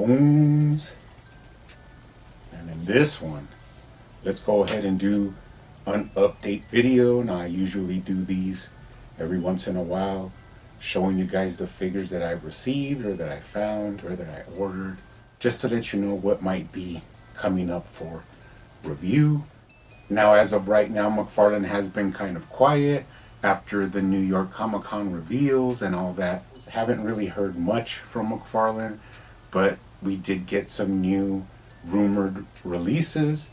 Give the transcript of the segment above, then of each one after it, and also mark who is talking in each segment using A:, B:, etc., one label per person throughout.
A: bones. And then this one, let's go ahead and do an update video. Now I usually do these every once in a while, showing you guys the figures that I've received or that I found or that I ordered, just to let you know what might be coming up for review. Now as of right now, McFarlane has been kind of quiet after the New York Comic-Con reveals and all that. Haven't really heard much from McFarlane, but we did get some new rumored releases.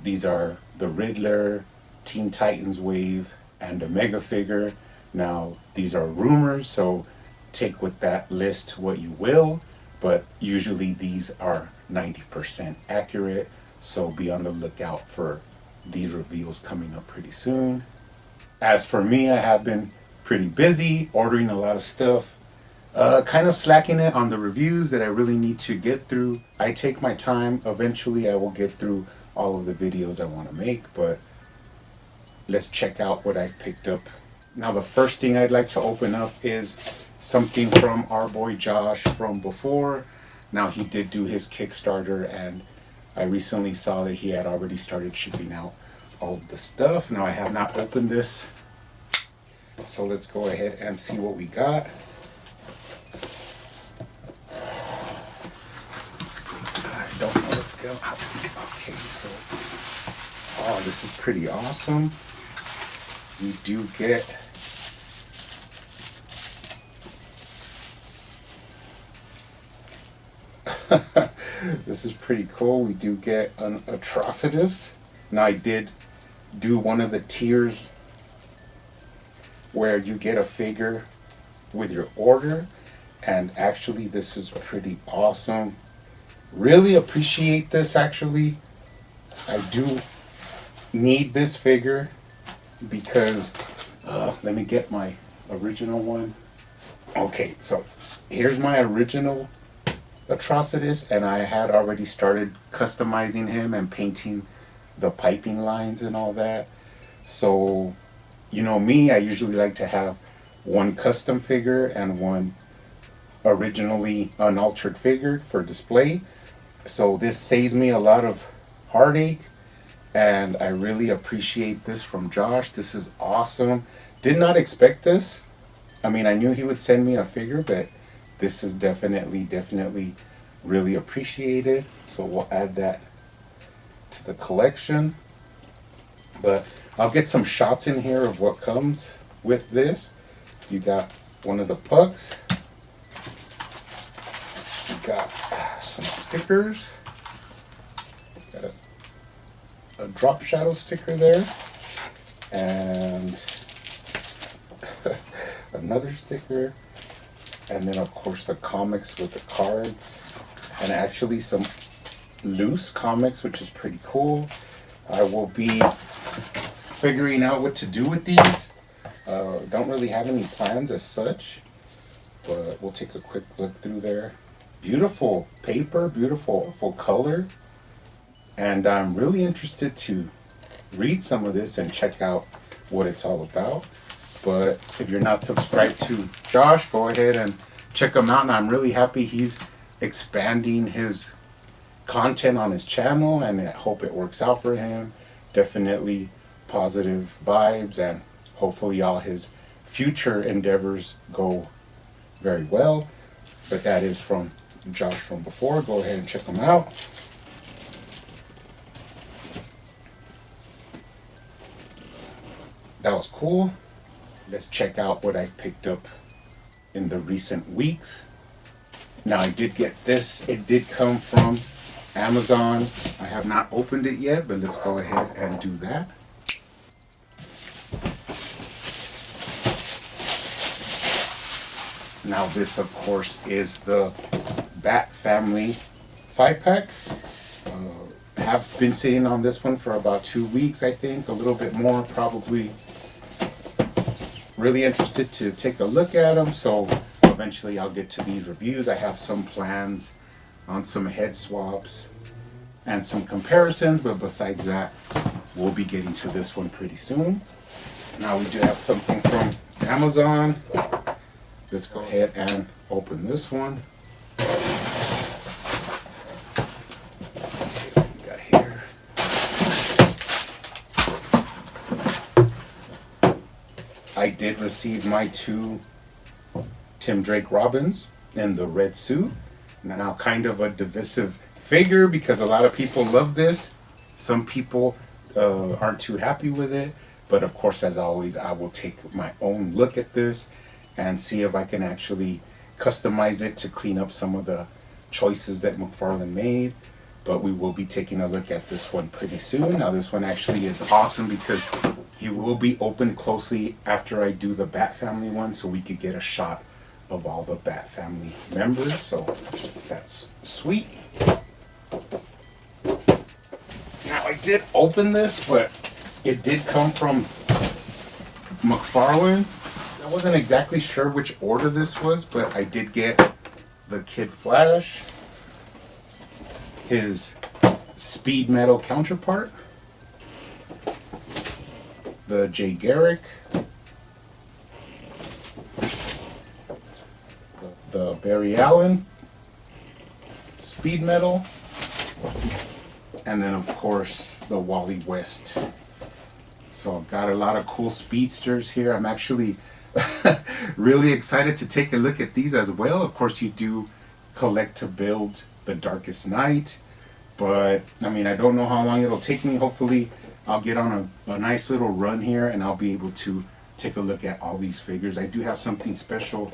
A: These are the Riddler, Teen Titans Wave, and a Mega figure. Now these are rumors, so take with that list what you will, but usually these are 90% accurate, so be on the lookout for these reveals coming up pretty soon. As for me, I have been pretty busy ordering a lot of stuff, kind of slacking it on the reviews that I really need to get through. I take my time. Eventually I will get through all of the videos I want to make, but let's check out what I've picked up. Now the first thing I'd like to open up is something from our boy Josh from before. Now he did do his Kickstarter, and I recently saw that he had already started shipping out all of the stuff. Now I have not opened this, so let's go ahead and see what we got. I don't know what's going on. Okay, so, oh, this is pretty awesome. We do get this is pretty cool. We do get an Atrocitus. Now I did do one of the tiers where you get a figure with your order, and actually this is pretty awesome. Really appreciate this. Actually, I do need this figure because let me get my original one. Okay, so here's my original Atrocitus, and I had already started customizing him and painting the piping lines and all that. So, you know me, I usually like to have one custom figure and one originally unaltered figure for display. So this saves me a lot of heartache, and I really appreciate this from Josh. This is awesome. Did not expect this. I mean, I knew he would send me a figure, but this is definitely really appreciated. So we'll add that to the collection. But I'll get some shots in here of what comes with this. You got one of the pucks. You got some stickers. Got a drop shadow sticker there. And another sticker. And then of course the comics with the cards. And actually some loose comics, which is pretty cool. I will be figuring out what to do with these. Don't really have any plans as such, but we'll take a quick look through there. Beautiful paper, beautiful full color, and I'm really interested to read some of this and check out what it's all about. But if you're not subscribed to Josh, go ahead and check him out, and I'm really happy he's expanding his content on his channel, and I hope it works out for him. Definitely positive vibes, and hopefully all his future endeavors go very well. But that is from Josh from before. Go ahead and check him out. That was cool. Let's check out what I've picked up in the recent weeks. Now I did get this. It did come from Amazon. I have not opened it yet, but let's go ahead and do that. Now this, of course, is the Bat Family 5-pack. Have been sitting on this one for about 2 weeks, I think, a little bit more probably. Really interested to take a look at them, so eventually I'll get to these reviews. I have some plans on some head swaps and some comparisons, but besides that, we'll be getting to this one pretty soon. Now we do have something from Amazon. Let's go ahead and open this one. I did receive my 2 Tim Drake Robins in the red suit. Now, kind of a divisive figure because a lot of people love this. Some people aren't too happy with it. But of course, as always, I will take my own look at this and see if I can actually customize it to clean up some of the choices that McFarlane made. But we will be taking a look at this one pretty soon. Now, this one actually is awesome because he will be opened closely after I do the Bat Family one, so we could get a shot of all the Bat Family members. So that's sweet. Now, I did open this, but it did come from McFarlane. I wasn't exactly sure which order this was, but I did get the Kid Flash, his Speed Metal counterpart, the Jay Garrick, the Barry Allen Speed Metal, and then of course the Wally West. So I've got a lot of cool speedsters here. I'm actually really excited to take a look at these as well. Of course, you do collect to build the Darkest Night, but I mean, I don't know how long it'll take me. Hopefully I'll get on a nice little run here and I'll be able to take a look at all these figures. I do have something special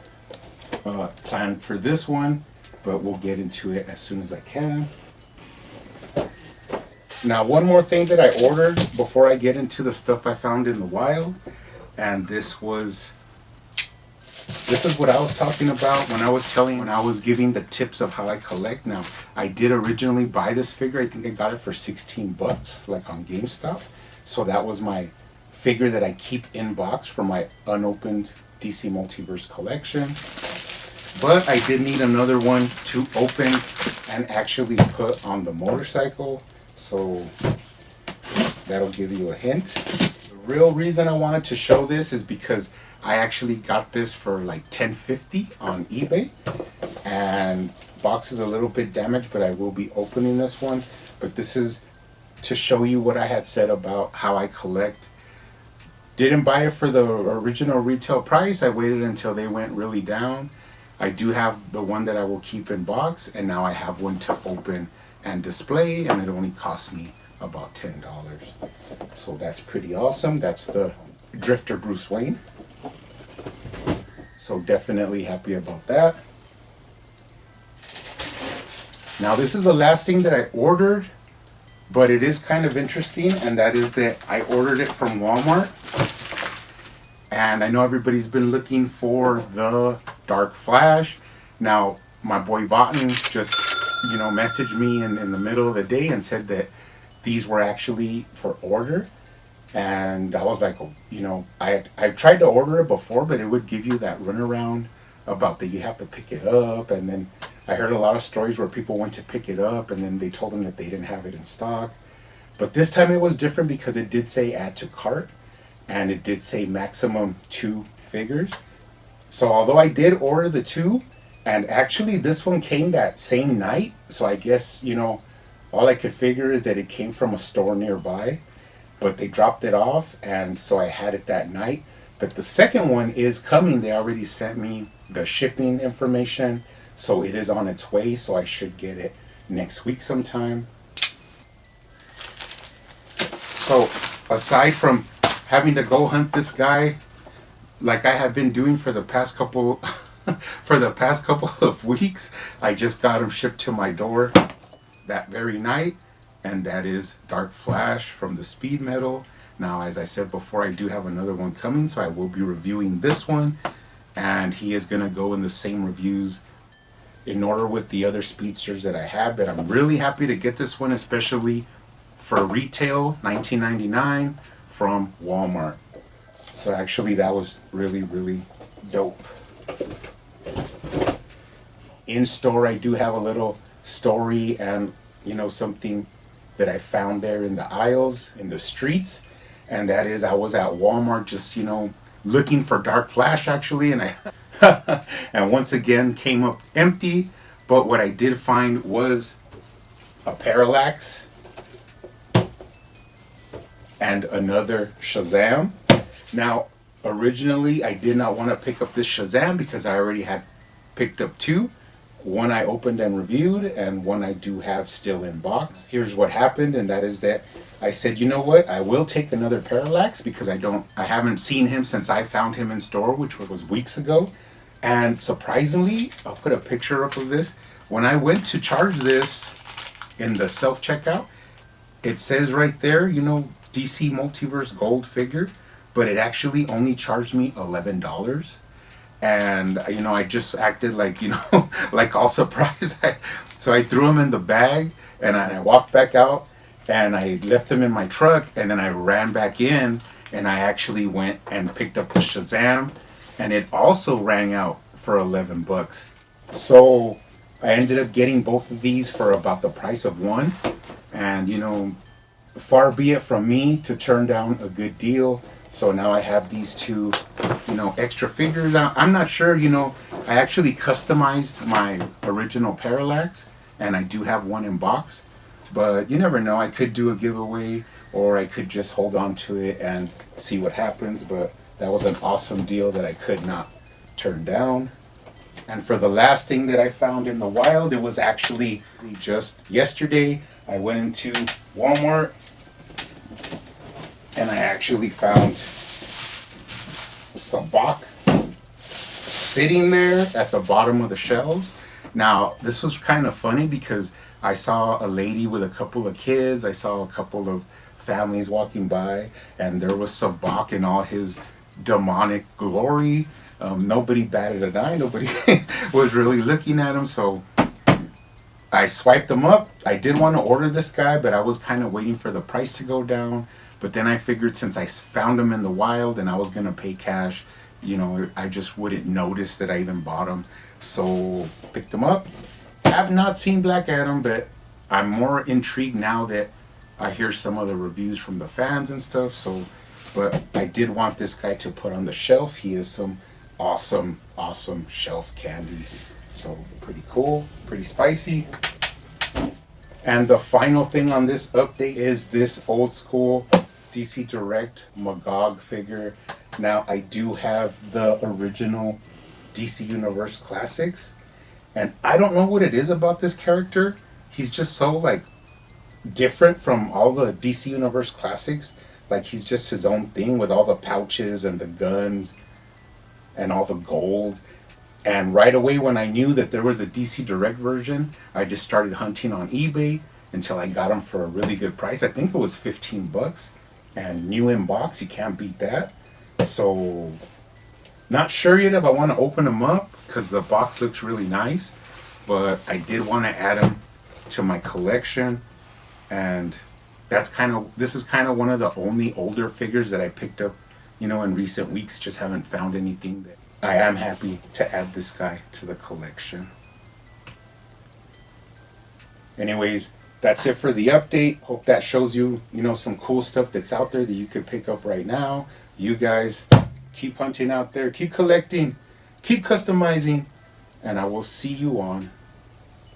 A: planned for this one, but we'll get into it as soon as I can. Now, one more thing that I ordered before I get into the stuff I found in the wild, and this is what I was talking about when I was giving the tips of how I collect. Now, I did originally buy this figure. I think I got it for $16, like on GameStop. So that was my figure that I keep in box for my unopened DC Multiverse collection. But I did need another one to open and actually put on the motorcycle. So that'll give you a hint. The real reason I wanted to show this is because I actually got this for like $10.50 on eBay, and box is a little bit damaged, but I will be opening this one. But this is to show you what I had said about how I collect. Didn't buy it for the original retail price. I waited until they went really down. I do have the one that I will keep in box, and now I have one to open and display, and it only cost me about $10. So that's pretty awesome. That's the Drifter Bruce Wayne. So definitely happy about that. Now, this is the last thing that I ordered, but it is kind of interesting, and that is that I ordered it from Walmart. And I know everybody's been looking for the Dark Flash. Now, my boy Votten just messaged me in the middle of the day and said that these were actually for order. And I was like, I tried to order it before, but it would give you that runaround about that you have to pick it up. And then I heard a lot of stories where people went to pick it up and then they told them that they didn't have it in stock. But this time it was different because it did say add to cart, and it did say maximum 2 figures. So although I did order the 2, and actually this one came that same night, so I guess, all I could figure is that it came from a store nearby, but they dropped it off, and so I had it that night. But the second one is coming. They already sent me the shipping information, so it is on its way, so I should get it next week sometime. So aside from having to go hunt this guy like I have been doing for the past couple of weeks, I just got him shipped to my door that very night, and that is Dark Flash from the Speed Metal. Now, as I said before, I do have another one coming, so I will be reviewing this one, and he is going to go in the same reviews in order with the other speedsters that I have. But I'm really happy to get this one, especially for retail, $19.99 from Walmart. So actually that was really, really dope. In store, I do have a little story and something that I found there in the aisles, in the streets, and that is I was at Walmart just looking for Dark Flash actually, and I and once again came up empty. But what I did find was a Parallax and another Shazam. Now, Originally, I did not want to pick up this Shazam because I already had picked up two. One I opened and reviewed, and one I do have still in box. Here's what happened, and that is that I said, you know what, I will take another Parallax because I haven't seen him since I found him in store, which was weeks ago. And surprisingly, I'll put a picture up of this. When I went to charge this in the self-checkout, it says right there, you know, DC Multiverse Gold figure, but it actually only charged me $11. And, you know, I just acted like, you know, like all surprised. So I threw them in the bag, and I walked back out, and I left them in my truck, and then I ran back in, and I actually went and picked up the Shazam, and it also rang out for 11 bucks. So I ended up getting both of these for about the price of one. And, you know, far be it from me to turn down a good deal. So now I have these two, you know, extra figures. I'm not sure, you know, I actually customized my original Parallax, and I do have one in box. But you never know, I could do a giveaway, or I could just hold on to it and see what happens. But that was an awesome deal that I could not turn down. And for the last thing that I found in the wild, it was actually just yesterday. I went into Walmart, and I actually found Sabak sitting there at the bottom of the shelves. Now, this was kind of funny because I saw a lady with a couple of kids. I saw a couple of families walking by, and there was Sabak in all his demonic glory. Nobody batted an eye. Nobody was really looking at him. So I swiped him up. I did want to order this guy, but I was kind of waiting for the price to go down. But then I figured since I found him in the wild and I was going to pay cash, you know, I just wouldn't notice that I even bought him. So picked him up. I have not seen Black Adam, but I'm more intrigued now that I hear some of the reviews from the fans and stuff. So, but I did want this guy to put on the shelf. He is some awesome, awesome shelf candy. So pretty cool, pretty spicy. And the final thing on this update is this old school DC Direct Magog figure. Now I do have the original DC Universe Classics, and I don't know what it is about this character. He's just so like different from all the DC Universe Classics. Like he's just his own thing with all the pouches and the guns and all the gold. And right away when I knew that there was a DC Direct version, I just started hunting on eBay until I got them for a really good price. I think it was 15 bucks. And new in box, you can't beat that. So, not sure yet if I want to open them up because the box looks really nice. But I did want to add them to my collection. And this is kind of one of the only older figures that I picked up, you know, in recent weeks. Just haven't found anything that I am happy to add this guy to the collection. Anyways, that's it for the update. Hope that shows you, you know, some cool stuff that's out there that you could pick up right now. You guys keep hunting out there, keep collecting, keep customizing, and I will see you on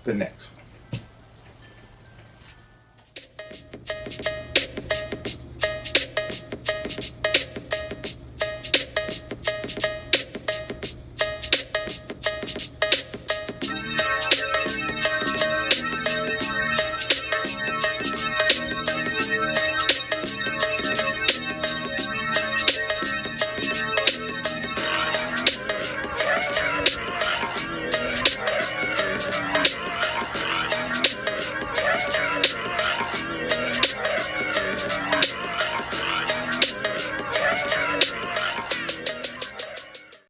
A: the next one.